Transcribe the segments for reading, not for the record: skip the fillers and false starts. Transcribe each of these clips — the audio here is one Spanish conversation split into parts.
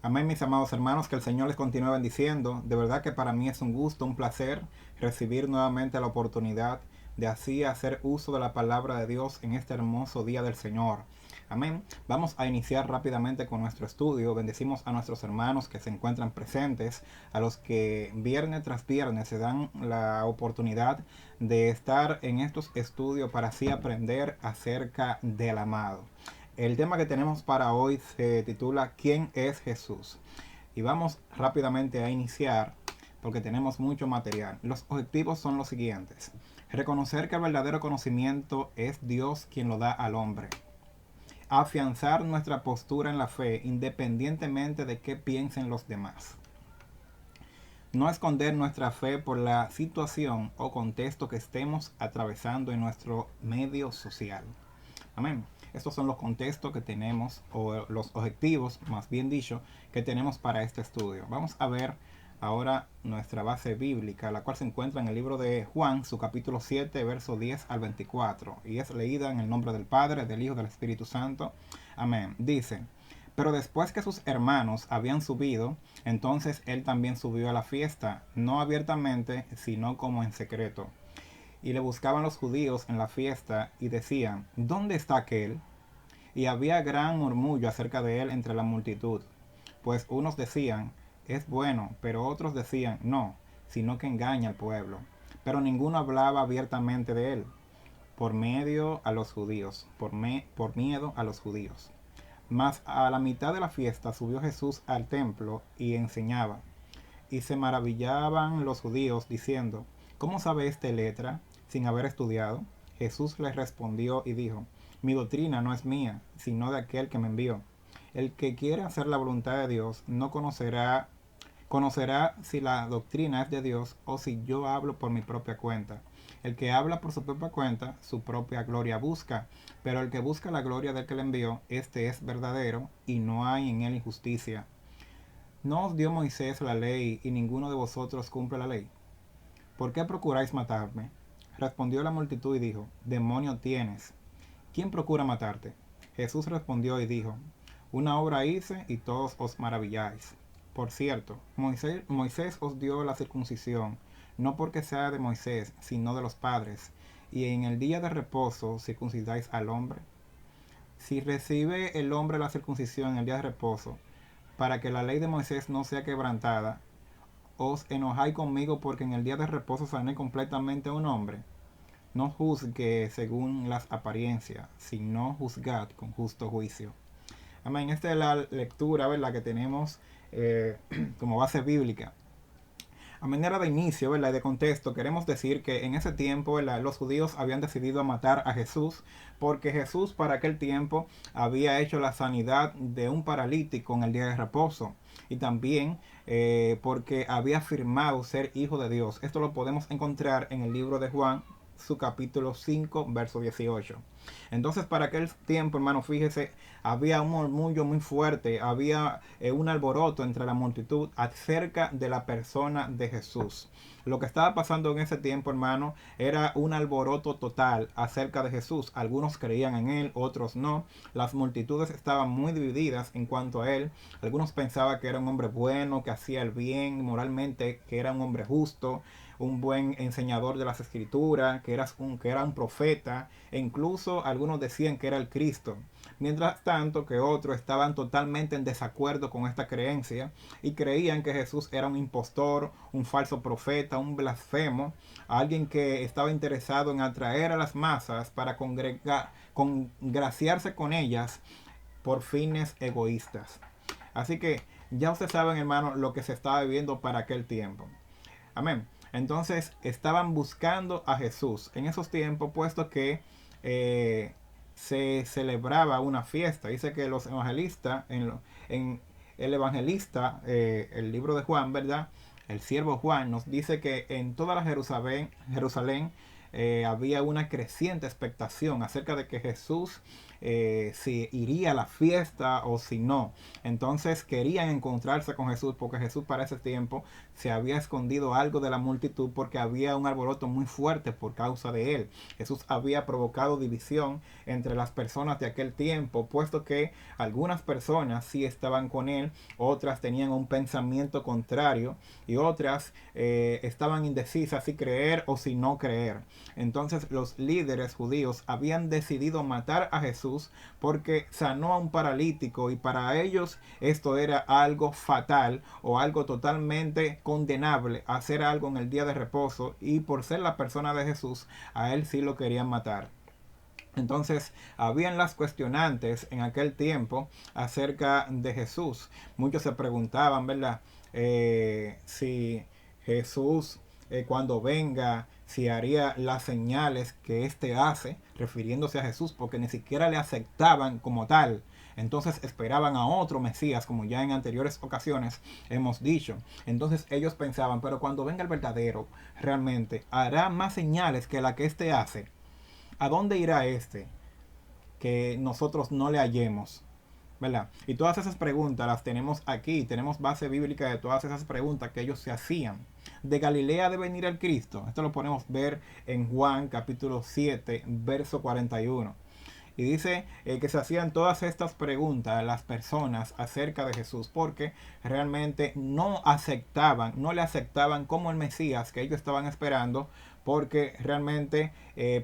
Amén, mis amados hermanos, que el Señor les continúe bendiciendo. De verdad que para mí es un gusto, un placer recibir nuevamente la oportunidad de así hacer uso de la palabra de Dios en este hermoso día del Señor. Amén. Vamos a iniciar rápidamente con nuestro estudio. Bendecimos a nuestros hermanos que se encuentran presentes, a los que viernes tras viernes se dan la oportunidad de estar en estos estudios para así aprender acerca del amado. El tema que tenemos para hoy se titula ¿Quién es Jesús? Y vamos rápidamente a iniciar porque tenemos mucho material. Los objetivos son los siguientes: reconocer que el verdadero conocimiento es Dios quien lo da al hombre. Afianzar nuestra postura en la fe independientemente de qué piensen los demás. No esconder nuestra fe por la situación o contexto que estemos atravesando en nuestro medio social. Amén. Estos son los contextos que tenemos, o los objetivos, más bien dicho, que tenemos para este estudio. Vamos a ver ahora nuestra base bíblica, la cual se encuentra en el libro de Juan, su capítulo 7, verso 10 al 24. Y es leída en el nombre del Padre, del Hijo y del Espíritu Santo. Amén. Dice: pero después que sus hermanos habían subido, entonces él también subió a la fiesta, no abiertamente, sino como en secreto. Y le buscaban los judíos en la fiesta y decían: ¿dónde está aquel? Y había gran murmullo acerca de él entre la multitud, pues unos decían: es bueno, pero otros decían: no, sino que engaña al pueblo. Pero ninguno hablaba abiertamente de él, por medio a los judíos, por miedo a los judíos. Mas a la mitad de la fiesta subió Jesús al templo y enseñaba. Y se maravillaban los judíos, diciendo: ¿cómo sabe este letra sin haber estudiado? Jesús les respondió y dijo: mi doctrina no es mía, sino de aquel que me envió. El que quiere hacer la voluntad de Dios no conocerá si la doctrina es de Dios o si yo hablo por mi propia cuenta. El que habla por su propia cuenta, su propia gloria busca, pero el que busca la gloria del que le envió, este es verdadero, y no hay en él injusticia. ¿No os dio Moisés la ley y ninguno de vosotros cumple la ley? ¿Por qué procuráis matarme? Respondió la multitud y dijo: demonio tienes. ¿Quién procura matarte? Jesús respondió y dijo: una obra hice y todos os maravilláis. Por cierto, Moisés os dio la circuncisión, no porque sea de Moisés, sino de los padres, y en el día de reposo circuncidáis al hombre. Si recibe el hombre la circuncisión en el día de reposo, para que la ley de Moisés no sea quebrantada, os enojáis conmigo porque en el día de reposo sané completamente a un hombre. No juzgue según las apariencias, sino juzgad con justo juicio. Amén. Esta es la lectura, ¿verdad?, que tenemos como base bíblica. A manera de inicio, ¿verdad?, y de contexto, queremos decir que en ese tiempo, ¿verdad?, los judíos habían decidido matar a Jesús porque Jesús para aquel tiempo había hecho la sanidad de un paralítico en el día de reposo, y también porque había afirmado ser hijo de Dios. Esto lo podemos encontrar en el libro de Juan, su capítulo 5, verso 18. Entonces, para aquel tiempo, hermano, fíjese, había un murmullo muy fuerte, había un alboroto entre la multitud acerca de la persona de Jesús. Lo que estaba pasando en ese tiempo, hermano, era un alboroto total acerca de Jesús. Algunos creían en él, otros no. Las multitudes estaban muy divididas en cuanto a él. Algunos pensaban que era un hombre bueno, que hacía el bien moralmente, que era un hombre justo, un buen enseñador de las escrituras, que era un profeta, e incluso algunos decían que era el Cristo. Mientras tanto que otros estaban totalmente en desacuerdo con esta creencia y creían que Jesús era un impostor, un falso profeta, un blasfemo, alguien que estaba interesado en atraer a las masas para congraciarse con ellas por fines egoístas. Así que ya ustedes saben, hermano, lo que se estaba viviendo para aquel tiempo. Amén. Entonces estaban buscando a Jesús en esos tiempos, puesto que se celebraba una fiesta. Dice que los evangelistas, en el evangelista, el libro de Juan, ¿verdad? El siervo Juan nos dice que en toda la Jerusalén había una creciente expectación acerca de que Jesús si iría a la fiesta o si no. Entonces querían encontrarse con Jesús porque Jesús para ese tiempo se había escondido algo de la multitud porque había un alboroto muy fuerte por causa de él. Jesús había provocado división entre las personas de aquel tiempo, puesto que algunas personas sí estaban con él, otras tenían un pensamiento contrario y otras estaban indecisas si creer o si no creer. Entonces los líderes judíos habían decidido matar a Jesús porque sanó a un paralítico y para ellos esto era algo fatal o algo totalmente condenable, hacer algo en el día de reposo, y por ser la persona de Jesús a él sí lo querían matar. Entonces, habían las cuestionantes en aquel tiempo acerca de Jesús. Muchos se preguntaban, ¿verdad? Si Jesús, cuando venga, si haría las señales que éste hace, refiriéndose a Jesús, porque ni siquiera le aceptaban como tal. Entonces esperaban a otro Mesías, como ya en anteriores ocasiones hemos dicho. Entonces ellos pensaban, pero cuando venga el verdadero, realmente hará más señales que la que éste hace. ¿A dónde irá este que nosotros no le hallemos? ¿Verdad? Y todas esas preguntas las tenemos aquí, tenemos base bíblica de todas esas preguntas que ellos se hacían. ¿De Galilea debe venir el Cristo? Esto lo podemos ver en Juan capítulo 7, verso 41. Y dice que se hacían todas estas preguntas a las personas acerca de Jesús porque realmente no le aceptaban como el Mesías que ellos estaban esperando, porque realmente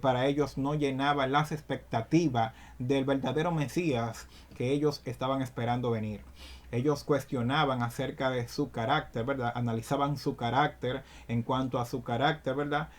para ellos no llenaba las expectativas del verdadero Mesías que ellos estaban esperando venir. Ellos cuestionaban acerca de su carácter, ¿verdad? Analizaban su carácter. En cuanto a su carácter, ¿verdad?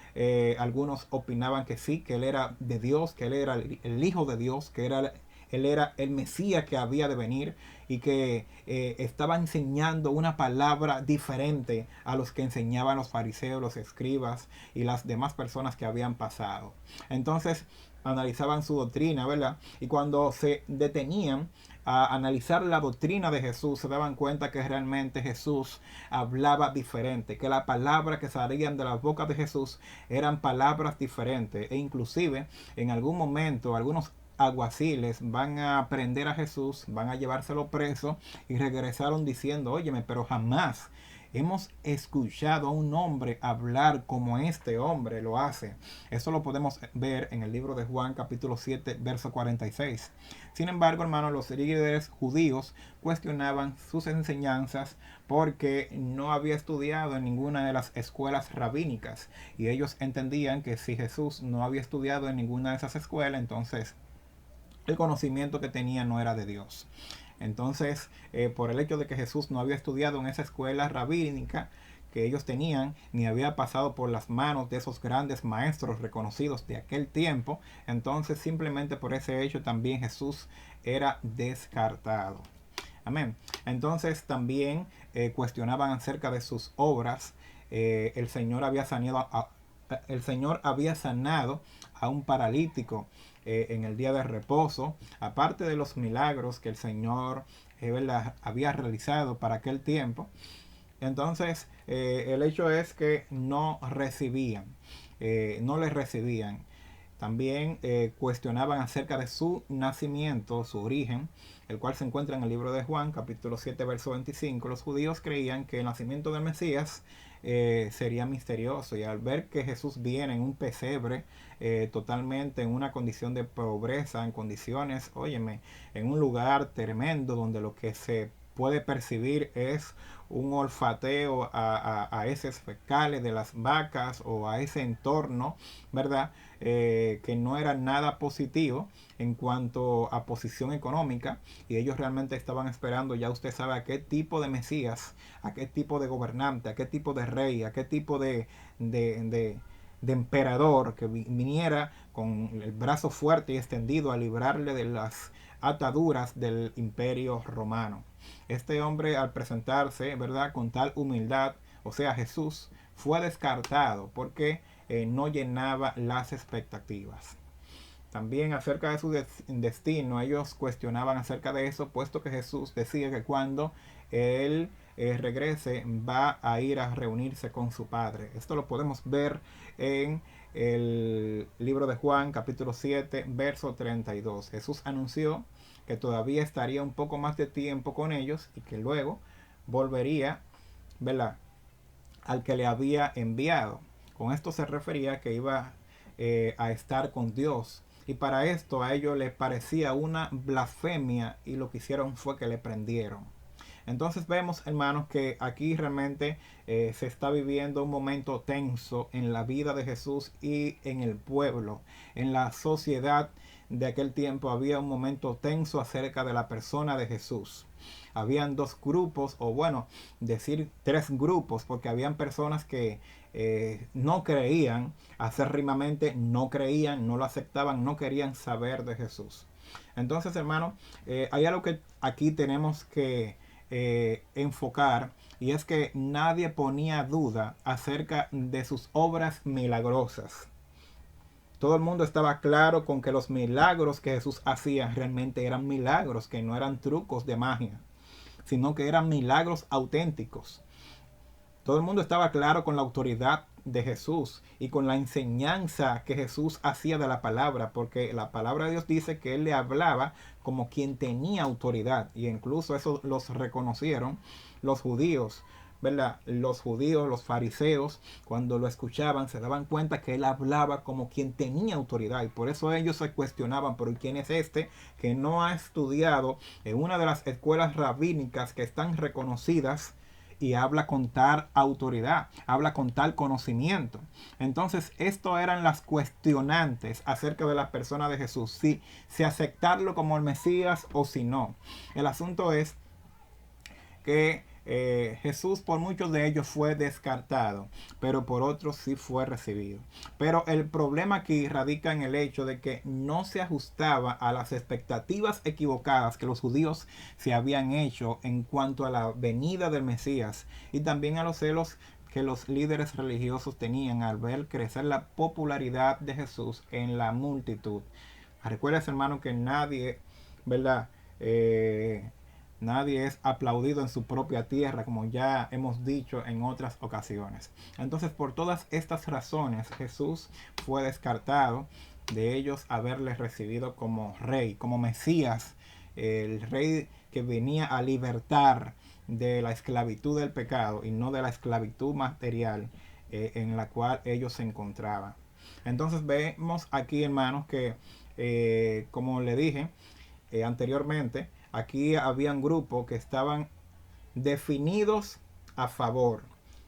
Algunos opinaban que sí, que él era de Dios, que él era el Hijo de Dios, que él era el Mesías que había de venir y que estaba enseñando una palabra diferente a los que enseñaban los fariseos, los escribas y las demás personas que habían pasado. Entonces analizaban su doctrina, ¿verdad? Y cuando se detenían a analizar la doctrina de Jesús, se daban cuenta que realmente Jesús hablaba diferente, que las palabras que salían de la boca de Jesús eran palabras diferentes, e inclusive en algún momento algunos alguaciles van a prender a Jesús, van a llevárselo preso y regresaron diciendo, óyeme, pero jamás hemos escuchado a un hombre hablar como este hombre lo hace. Eso lo podemos ver en el libro de Juan capítulo 7 verso 46. Sin embargo, hermanos, los líderes judíos cuestionaban sus enseñanzas porque no había estudiado en ninguna de las escuelas rabínicas y ellos entendían que si Jesús no había estudiado en ninguna de esas escuelas, entonces el conocimiento que tenía no era de Dios. Entonces, por el hecho de que Jesús no había estudiado en esa escuela rabínica que ellos tenían, ni había pasado por las manos de esos grandes maestros reconocidos de aquel tiempo, entonces simplemente por ese hecho también Jesús era descartado. Amén. Entonces también cuestionaban acerca de sus obras. El Señor había sanado a un paralítico en el día de reposo, aparte de los milagros que el Señor había realizado para aquel tiempo. Entonces el hecho es que no les recibían. También cuestionaban acerca de su nacimiento, su origen, el cual se encuentra en el libro de Juan, capítulo 7, verso 25. Los judíos creían que el nacimiento del Mesías sería misterioso, y al ver que Jesús viene en un pesebre, totalmente en una condición de pobreza, en condiciones, óyeme, en un lugar tremendo donde lo que se puede percibir es un olfateo a heces fecales de las vacas o a ese entorno, ¿verdad? Que no era nada positivo en cuanto a posición económica, y ellos realmente estaban esperando, ya usted sabe, a qué tipo de Mesías, a qué tipo de gobernante, a qué tipo de rey, a qué tipo de emperador que viniera con el brazo fuerte y extendido a librarle de las ataduras del imperio romano. Este hombre, al presentarse, ¿verdad?, con tal humildad, o sea, Jesús, fue descartado porque no llenaba las expectativas. También acerca de su destino, ellos cuestionaban acerca de eso, puesto que Jesús decía que cuando Él regrese va a ir a reunirse con su Padre. Esto lo podemos ver en el libro de Juan, capítulo 7, verso 32. Jesús anunció que todavía estaría un poco más de tiempo con ellos y que luego volvería, ¿verdad?, al que le había enviado. Con esto se refería que iba a estar con Dios. Y para esto a ellos les parecía una blasfemia y lo que hicieron fue que le prendieron. Entonces vemos, hermanos, que aquí realmente se está viviendo un momento tenso en la vida de Jesús y en el pueblo. En la sociedad de aquel tiempo había un momento tenso acerca de la persona de Jesús. Habían dos grupos, o bueno, decir tres grupos, porque habían personas que no creían, acérrimamente no creían, no lo aceptaban, no querían saber de Jesús. Entonces, hermano, hay algo que aquí tenemos que enfocar, y es que nadie ponía duda acerca de sus obras milagrosas. Todo el mundo estaba claro con que los milagros que Jesús hacía realmente eran milagros, que no eran trucos de magia, sino que eran milagros auténticos. Todo el mundo estaba claro con la autoridad de Jesús y con la enseñanza que Jesús hacía de la palabra, porque la palabra de Dios dice que Él le hablaba como quien tenía autoridad, y incluso eso los reconocieron los judíos, ¿verdad? Los judíos, los fariseos, cuando lo escuchaban se daban cuenta que Él hablaba como quien tenía autoridad, y por eso ellos se cuestionaban, pero ¿quién es este que no ha estudiado en una de las escuelas rabínicas que están reconocidas y habla con tal autoridad, habla con tal conocimiento? Entonces, esto eran las cuestionantes acerca de la persona de Jesús, si aceptarlo como el Mesías o si no. El asunto es que Jesús por muchos de ellos fue descartado, pero por otros sí fue recibido. Pero el problema aquí radica en el hecho de que no se ajustaba a las expectativas equivocadas que los judíos se habían hecho en cuanto a la venida del Mesías, y también a los celos que los líderes religiosos tenían al ver crecer la popularidad de Jesús en la multitud. Recuerda, hermano, que nadie, ¿verdad?, nadie es aplaudido en su propia tierra, como ya hemos dicho en otras ocasiones. Entonces, por todas estas razones, Jesús fue descartado de ellos haberle recibido como rey, como Mesías, el rey que venía a libertar de la esclavitud del pecado y no de la esclavitud material en la cual ellos se encontraban. Entonces vemos aquí, hermanos, que como le dije anteriormente, aquí habían grupos que estaban definidos a favor.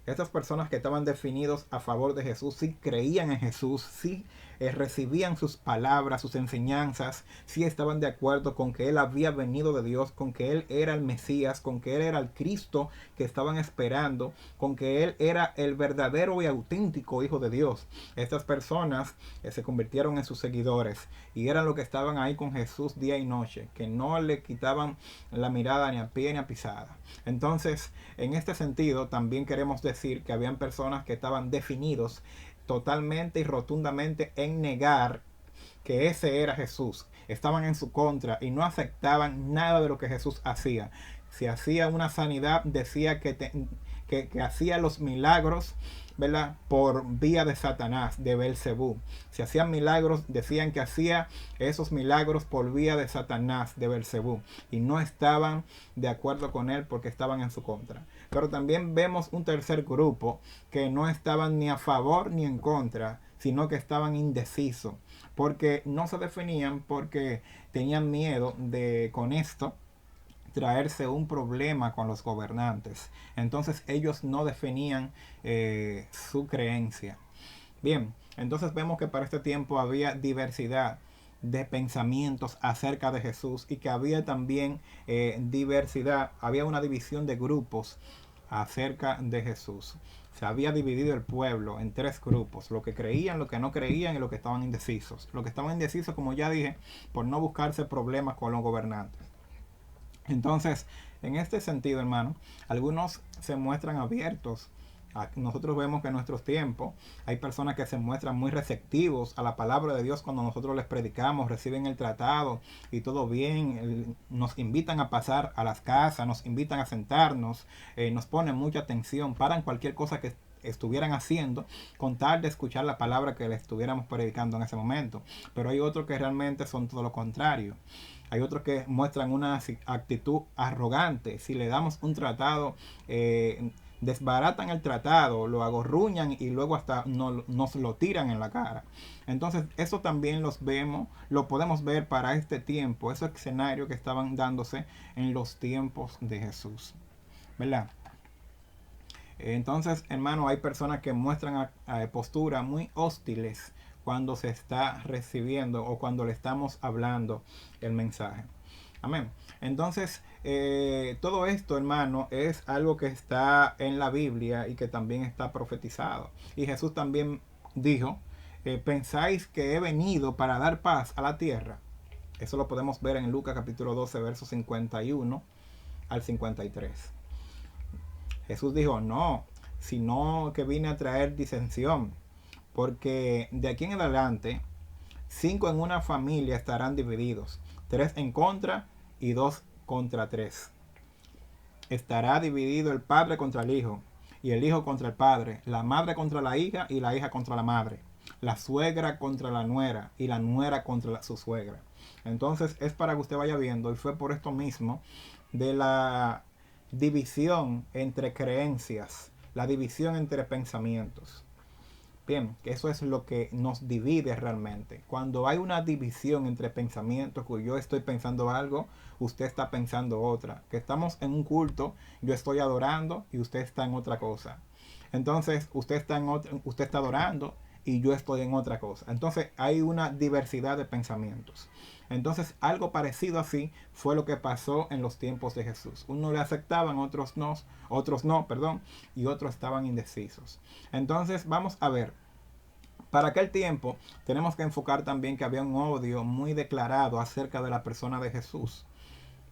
Estas personas que estaban definidos a favor de Jesús sí creían en Jesús, sí recibían sus palabras, sus enseñanzas, sí estaban de acuerdo con que Él había venido de Dios, con que Él era el Mesías, con que Él era el Cristo que estaban esperando, con que Él era el verdadero y auténtico Hijo de Dios. Estas personas se convirtieron en sus seguidores y eran los que estaban ahí con Jesús día y noche, que no le quitaban la mirada ni a pie ni a pisada. Entonces, en este sentido, también queremos decir que habían personas que estaban definidos totalmente y rotundamente en negar que ese era Jesús. Estaban en su contra y no aceptaban nada de lo que Jesús hacía. Si hacía una sanidad, decía que hacía los milagros, ¿verdad?, por vía de Satanás, de Belcebú. Si hacían milagros, decían que hacía esos milagros por vía de Satanás, de Belcebú, y no estaban de acuerdo con él porque estaban en su contra. Pero también vemos un tercer grupo que no estaban ni a favor ni en contra, sino que estaban indecisos, porque no se definían, porque tenían miedo de con esto traerse un problema con los gobernantes. Entonces ellos no definían su creencia. Bien, entonces vemos que para este tiempo había diversidad de pensamientos acerca de Jesús, y que había también diversidad, había una división de grupos acerca de Jesús. Se había dividido el pueblo en tres grupos: los que creían, los que no creían y los que estaban indecisos. Los que estaban indecisos, como ya dije, por no buscarse problemas con los gobernantes. Entonces, en este sentido, hermano, algunos se muestran abiertos Nosotros vemos que en nuestros tiempos hay personas que se muestran muy receptivos a la palabra de Dios cuando nosotros les predicamos, reciben el tratado y todo bien, nos invitan a pasar a las casas, nos invitan a sentarnos, nos ponen mucha atención, paran cualquier cosa que estuvieran haciendo con tal de escuchar la palabra que le estuviéramos predicando en ese momento. Pero hay otros que realmente son todo lo contrario. Hay otros que muestran una actitud arrogante. Si le damos un tratado, desbaratan el tratado, lo agorruñan y luego hasta nos lo tiran en la cara. Entonces eso también lo podemos ver para este tiempo, esos escenarios que estaban dándose en los tiempos de Jesús, ¿verdad? Entonces, hermano, hay personas que muestran posturas muy hostiles cuando se está recibiendo o cuando le estamos hablando el mensaje. Amén. Entonces, todo esto, hermano, es algo que está en la Biblia y que también está profetizado. Y Jesús también dijo, ¿pensáis que he venido para dar paz a la tierra? Eso lo podemos ver en Lucas capítulo 12, versos 51 al 53. Jesús dijo, no, sino que vine a traer disensión, porque de aquí en adelante 5 en una familia estarán divididos, 3 en contra y 2 contra 3. Estará dividido el padre contra el hijo, y el hijo contra el padre, la madre contra la hija y la hija contra la madre, la suegra contra la nuera y la nuera contra su suegra. Entonces es para que usted vaya viendo, y fue por esto mismo de la división entre creencias, la división entre pensamientos. Bien, que eso es lo que nos divide realmente. Cuando hay una división entre pensamientos, que yo estoy pensando algo, usted está pensando otra. Que estamos en un culto, yo estoy adorando y usted está en otra cosa. Entonces, usted está adorando y yo estoy en otra cosa. Entonces, hay una diversidad de pensamientos. Entonces, algo parecido así fue lo que pasó en los tiempos de Jesús. Unos le aceptaban, otros no, y otros estaban indecisos. Entonces, vamos a ver. Para aquel tiempo, tenemos que enfocar también que había un odio muy declarado acerca de la persona de Jesús,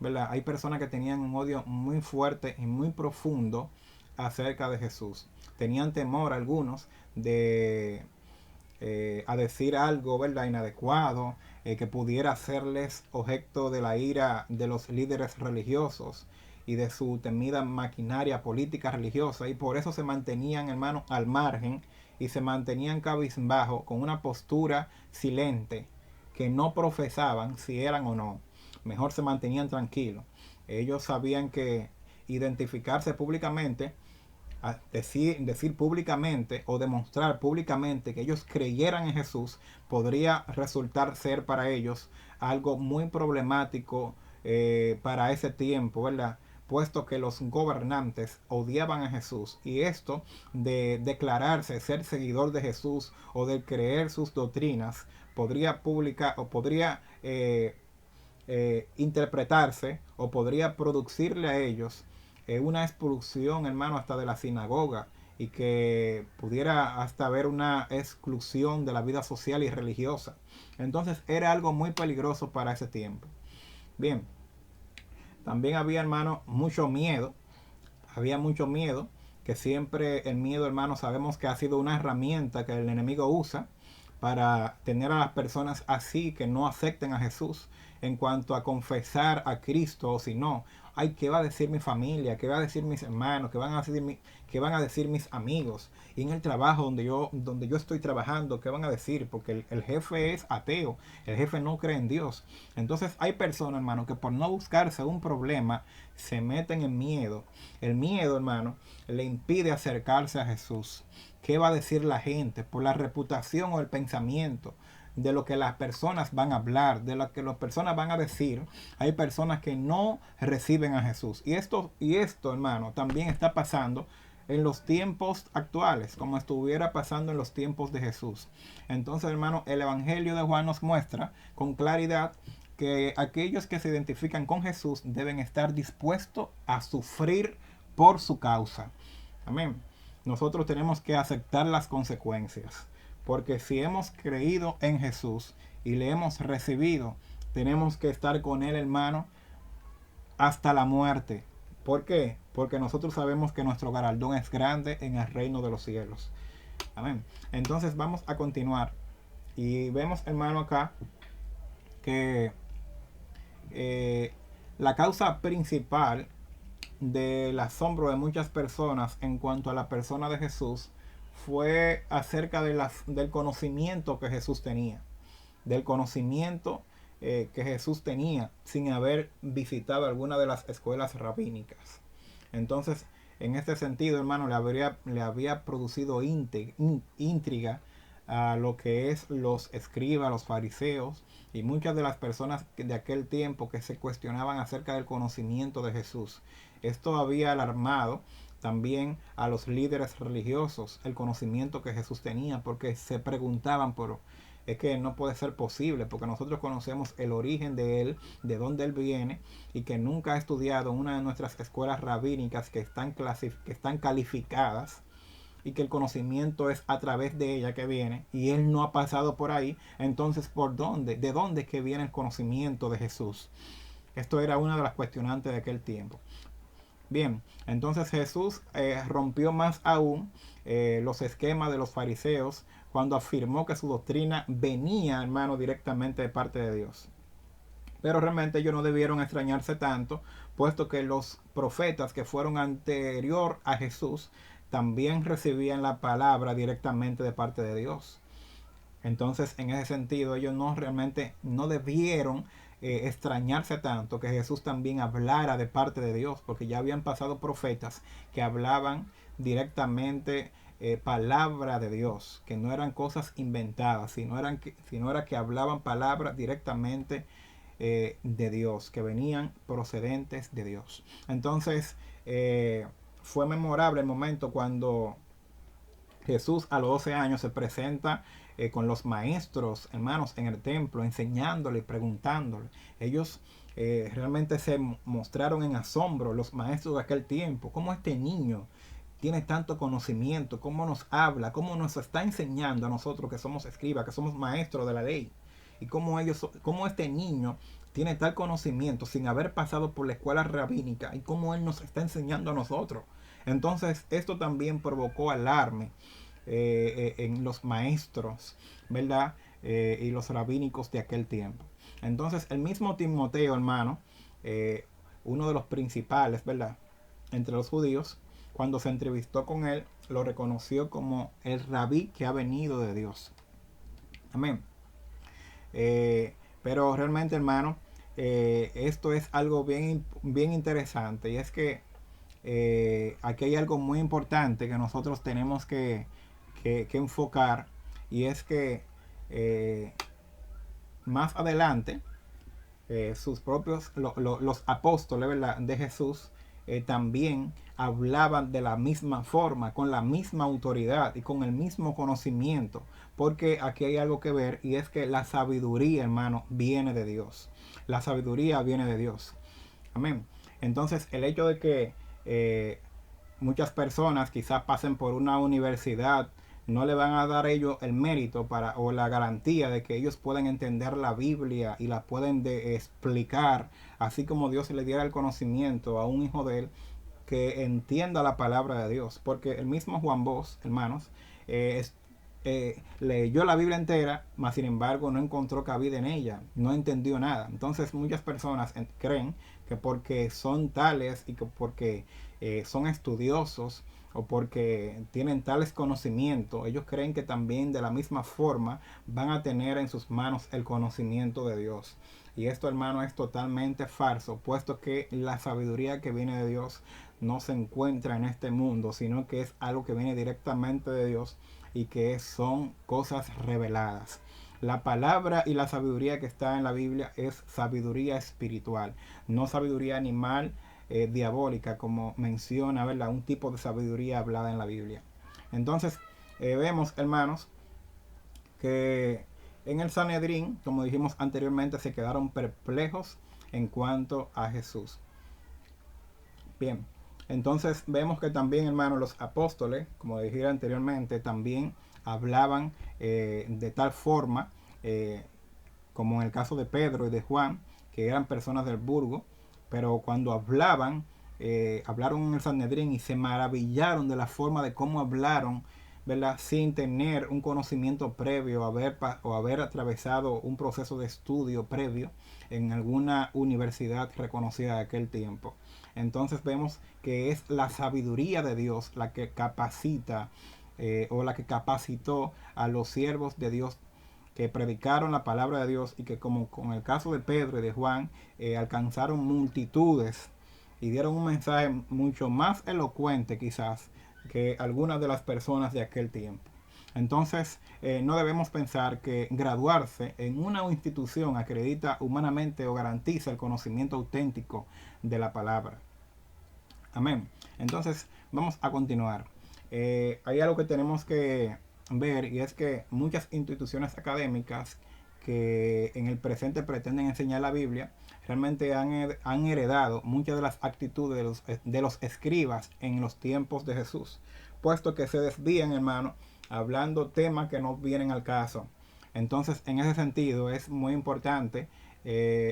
¿verdad? Hay personas que tenían un odio muy fuerte y muy profundo acerca de Jesús. Tenían temor algunos de a decir algo, ¿verdad?, inadecuado, que pudiera hacerles objeto de la ira de los líderes religiosos y de su temida maquinaria política religiosa, y por eso se mantenían, hermanos, al margen y se mantenían cabizbajo con una postura silente, que no profesaban si eran o no. Mejor se mantenían tranquilos. Ellos sabían que identificarse públicamente, decir públicamente o demostrar públicamente que ellos creyeran en Jesús, podría resultar ser para ellos algo muy problemático para ese tiempo, ¿verdad? Puesto que los gobernantes odiaban a Jesús, y esto de declararse ser seguidor de Jesús o de creer sus doctrinas podría publicar o podría interpretarse o podría producirle a ellos una expulsión, hermano, hasta de la sinagoga, y que pudiera hasta haber una exclusión de la vida social y religiosa. Entonces era algo muy peligroso para ese tiempo. Bien, también había, hermano, mucho miedo. Había mucho miedo, que siempre el miedo, hermano, sabemos que ha sido una herramienta que el enemigo usa para tener a las personas así, que no acepten a Jesús en cuanto a confesar a Cristo, o si no, ay, ¿qué va a decir mi familia? ¿Qué va a decir mis hermanos? ¿Qué van a decir mis amigos? Y en el trabajo donde yo estoy trabajando, ¿qué van a decir? Porque el jefe es ateo, el jefe no cree en Dios. Entonces hay personas, hermano, que por no buscarse un problema se meten en miedo. El miedo, hermano, le impide acercarse a Jesús. ¿Qué va a decir la gente? Por la reputación o el pensamiento de lo que las personas van a hablar, de lo que las personas van a decir. Hay personas que no reciben a Jesús. Y esto, hermano, también está pasando en los tiempos actuales, como estuviera pasando en los tiempos de Jesús. Entonces, hermano, el Evangelio de Juan nos muestra con claridad que aquellos que se identifican con Jesús deben estar dispuestos a sufrir por su causa. Amén. Nosotros tenemos que aceptar las consecuencias, porque si hemos creído en Jesús y le hemos recibido, tenemos que estar con Él, hermano, hasta la muerte. ¿Por qué? Porque nosotros sabemos que nuestro galardón es grande en el reino de los cielos. Amén. Entonces vamos a continuar. Y vemos, hermano, acá que la causa principal del asombro de muchas personas en cuanto a la persona de Jesús fue acerca del conocimiento que Jesús tenía, del conocimiento que Jesús tenía sin haber visitado alguna de las escuelas rabínicas. Entonces, en este sentido, hermano, le había producido intriga a lo que es los escribas, los fariseos y muchas de las personas de aquel tiempo que se cuestionaban acerca del conocimiento de Jesús. Esto había alarmado también a los líderes religiosos el conocimiento que Jesús tenía, porque se preguntaban es que no puede ser posible, porque nosotros conocemos el origen de él, de dónde él viene, y que nunca ha estudiado en una de nuestras escuelas rabínicas que están calificadas, y que el conocimiento es a través de ella que viene, y él no ha pasado por ahí. Entonces, ¿por dónde? ¿De dónde es que viene el conocimiento de Jesús? Esto era una de las cuestionantes de aquel tiempo. Bien, entonces Jesús rompió más aún los esquemas de los fariseos cuando afirmó que su doctrina venía, hermano, directamente de parte de Dios. Pero realmente ellos no debieron extrañarse tanto, puesto que los profetas que fueron anterior a Jesús también recibían la palabra directamente de parte de Dios. Entonces, en ese sentido, ellos realmente no debieron extrañarse tanto que Jesús también hablara de parte de Dios, porque ya habían pasado profetas que hablaban directamente palabra de Dios, que no eran cosas inventadas, sino era que hablaban palabras directamente de Dios, que venían procedentes de Dios. Entonces, fue memorable el momento cuando Jesús a los 12 años se presenta con los maestros, hermanos, en el templo, enseñándole y preguntándole. Ellos realmente se mostraron en asombro, los maestros de aquel tiempo, cómo este niño tiene tanto conocimiento, cómo nos habla, cómo nos está enseñando a nosotros que somos escribas, que somos maestros de la ley, y cómo este niño tiene tal conocimiento sin haber pasado por la escuela rabínica, y cómo él nos está enseñando a nosotros. Entonces esto también provocó alarme en los maestros, ¿verdad? Y los rabínicos de aquel tiempo. Entonces el mismo Timoteo, hermano, uno de los principales, ¿verdad?, entre los judíos, cuando se entrevistó con él, lo reconoció como el rabí que ha venido de Dios. Amén. Pero realmente, hermano, esto es algo bien, bien interesante, y es que aquí hay algo muy importante que nosotros tenemos que enfocar, y es que más adelante sus propios los apóstoles, ¿verdad?, de Jesús también hablaban de la misma forma, con la misma autoridad y con el mismo conocimiento, porque aquí hay algo que ver, y es que la sabiduría, hermano, viene de Dios. La sabiduría viene de Dios. Amén. Entonces el hecho de que muchas personas quizás pasen por una universidad, no le van a dar a ellos el mérito o la garantía de que ellos pueden entender la Biblia y la pueden explicar, así como Dios le diera el conocimiento a un hijo de él que entienda la palabra de Dios. Porque el mismo Juan Bosch, hermanos, leyó la Biblia entera, mas sin embargo no encontró cabida en ella, no entendió nada. Entonces muchas personas creen que porque son tales y que porque son estudiosos o porque tienen tales conocimientos, ellos creen que también de la misma forma van a tener en sus manos el conocimiento de Dios. Y esto, hermano, es totalmente falso, puesto que la sabiduría que viene de Dios no se encuentra en este mundo, sino que es algo que viene directamente de Dios y que son cosas reveladas. La palabra y la sabiduría que está en la Biblia es sabiduría espiritual, no sabiduría animal, diabólica, como menciona, ¿verdad?, un tipo de sabiduría hablada en la Biblia. Entonces, vemos, hermanos, que en el Sanedrín, como dijimos anteriormente, se quedaron perplejos en cuanto a Jesús. Bien, entonces vemos que también, hermanos, los apóstoles, como dije anteriormente, también hablaban de tal forma, como en el caso de Pedro y de Juan, que eran personas del burgo, pero cuando hablaban hablaron en el Sanedrín y se maravillaron de la forma de cómo hablaron, ¿verdad? Sin tener un conocimiento previo o haber atravesado un proceso de estudio previo en alguna universidad reconocida de aquel tiempo. Entonces vemos que es la sabiduría de Dios la que capacita o la que capacitó a los siervos de Dios que predicaron la palabra de Dios y que, como con el caso de Pedro y de Juan, alcanzaron multitudes y dieron un mensaje mucho más elocuente quizás que algunas de las personas de aquel tiempo. Entonces, no debemos pensar que graduarse en una institución acredita humanamente o garantiza el conocimiento auténtico de la palabra. Amén. Entonces, vamos a continuar. Hay algo que tenemos que ver, y es que muchas instituciones académicas que en el presente pretenden enseñar la Biblia realmente han heredado muchas de las actitudes de los escribas en los tiempos de Jesús, puesto que se desvían, hermano, hablando temas que no vienen al caso. Entonces, en ese sentido, es muy importante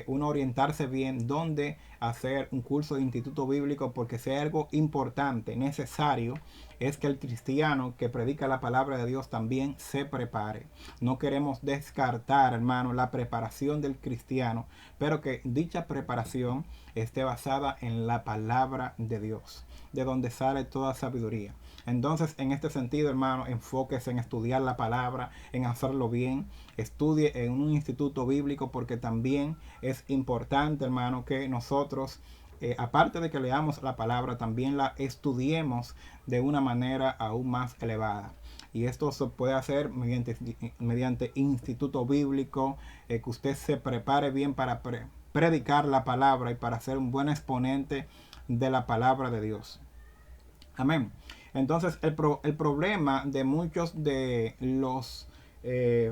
uno orientarse bien dónde hacer un curso de instituto bíblico, porque si hay algo importante, necesario, es que el cristiano que predica la palabra de Dios también se prepare. No queremos descartar, hermano, la preparación del cristiano, pero que dicha preparación esté basada en la palabra de Dios, de donde sale toda sabiduría. Entonces, en este sentido, hermano, enfóquese en estudiar la palabra, en hacerlo bien. Estudie en un instituto bíblico, porque también es importante, hermano, que nosotros, aparte de que leamos la palabra, también la estudiemos de una manera aún más elevada. Y esto se puede hacer mediante instituto bíblico, que usted se prepare bien para predicar la palabra y para ser un buen exponente de la palabra de Dios. Amén. Entonces, el problema de muchos de los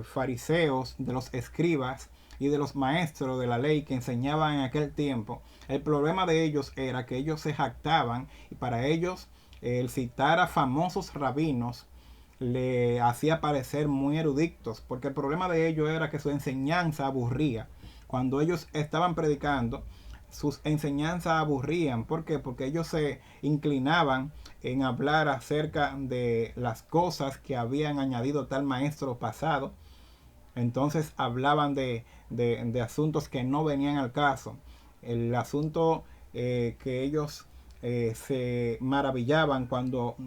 fariseos, de los escribas y de los maestros de la ley que enseñaban en aquel tiempo, el problema de ellos era que ellos se jactaban, y para ellos el citar a famosos rabinos le hacía parecer muy eruditos, porque el problema de ellos era que su enseñanza aburría. Cuando ellos estaban predicando, sus enseñanzas aburrían. ¿Por qué? Porque ellos se inclinaban en hablar acerca de las cosas que habían añadido tal maestro pasado. Entonces hablaban de asuntos que no venían al caso. El asunto que ellos se maravillaban cuando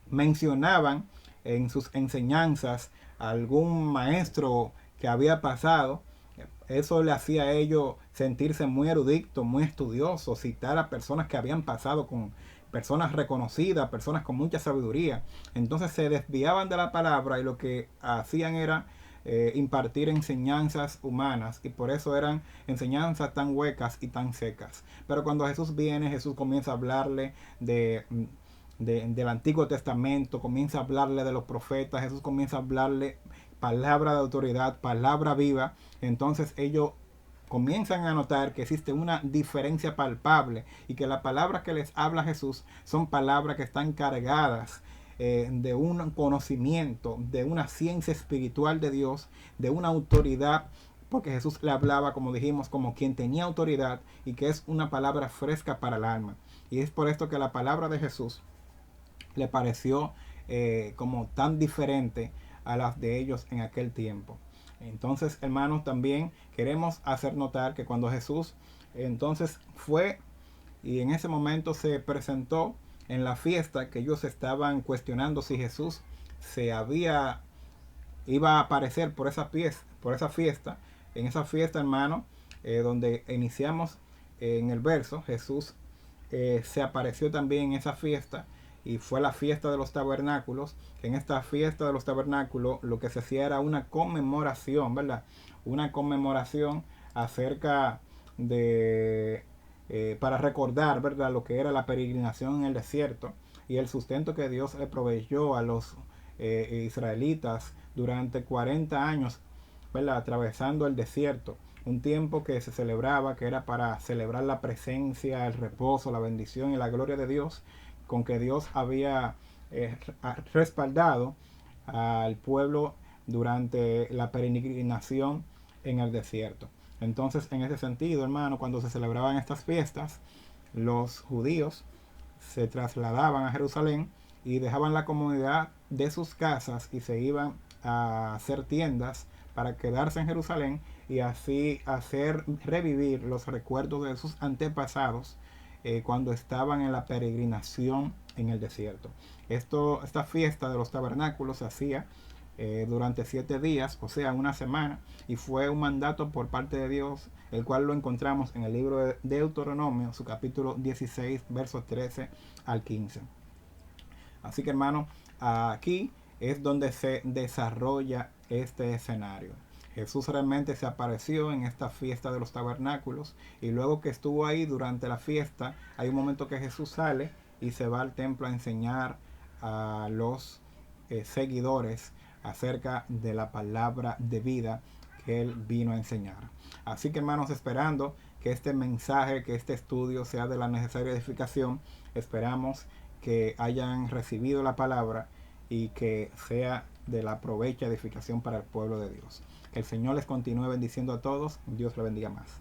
mencionaban en sus enseñanzas a algún maestro que había pasado. Eso le hacía a ellos sentirse muy eruditos, muy estudiosos, citar a personas que habían pasado, con personas reconocidas, personas con mucha sabiduría. Entonces se desviaban de la palabra y lo que hacían era impartir enseñanzas humanas, y por eso eran enseñanzas tan huecas y tan secas. Pero cuando Jesús viene, Jesús comienza a hablarle del Antiguo Testamento, comienza a hablarle de los profetas, Jesús comienza a hablarle palabra de autoridad, palabra viva. Entonces ellos comienzan a notar que existe una diferencia palpable, y que las palabras que les habla Jesús son palabras que están cargadas de un conocimiento, de una ciencia espiritual de Dios, de una autoridad, porque Jesús le hablaba, como dijimos, como quien tenía autoridad, y que es una palabra fresca para el alma. Y es por esto que la palabra de Jesús le pareció como tan diferente a las de ellos en aquel tiempo. Entonces, hermanos, también queremos hacer notar que cuando Jesús entonces fue y en ese momento se presentó en la fiesta, que ellos estaban cuestionando si Jesús iba a aparecer por esa fiesta. En esa fiesta, hermano, donde iniciamos en el verso, Jesús se apareció también en esa fiesta, y fue la fiesta de los tabernáculos. En esta fiesta de los tabernáculos lo que se hacía era una conmemoración, ¿verdad? Una conmemoración acerca de, para recordar, ¿verdad?, lo que era la peregrinación en el desierto y el sustento que Dios le proveyó a los israelitas durante 40 años, ¿verdad?, atravesando el desierto. Un tiempo que se celebraba, que era para celebrar la presencia, el reposo, la bendición y la gloria de Dios, con que Dios había respaldado al pueblo durante la peregrinación en el desierto. Entonces, en ese sentido, hermano, cuando se celebraban estas fiestas, los judíos se trasladaban a Jerusalén y dejaban la comodidad de sus casas y se iban a hacer tiendas para quedarse en Jerusalén y así hacer revivir los recuerdos de sus antepasados cuando estaban en la peregrinación en el desierto. Esta fiesta de los tabernáculos se hacía durante 7 días, o sea, una semana, y fue un mandato por parte de Dios, el cual lo encontramos en el libro de Deuteronomio, su capítulo 16, versos 13 al 15. Así que, hermano, aquí es donde se desarrolla este escenario. Jesús realmente se apareció en esta fiesta de los tabernáculos y luego que estuvo ahí durante la fiesta, hay un momento que Jesús sale y se va al templo a enseñar a los seguidores acerca de la palabra de vida que él vino a enseñar. Así que, hermanos, esperando que este mensaje, que este estudio sea de la necesaria edificación, esperamos que hayan recibido la palabra y que sea de la provecha edificación para el pueblo de Dios. Que el Señor les continúe bendiciendo a todos. Dios le bendiga más.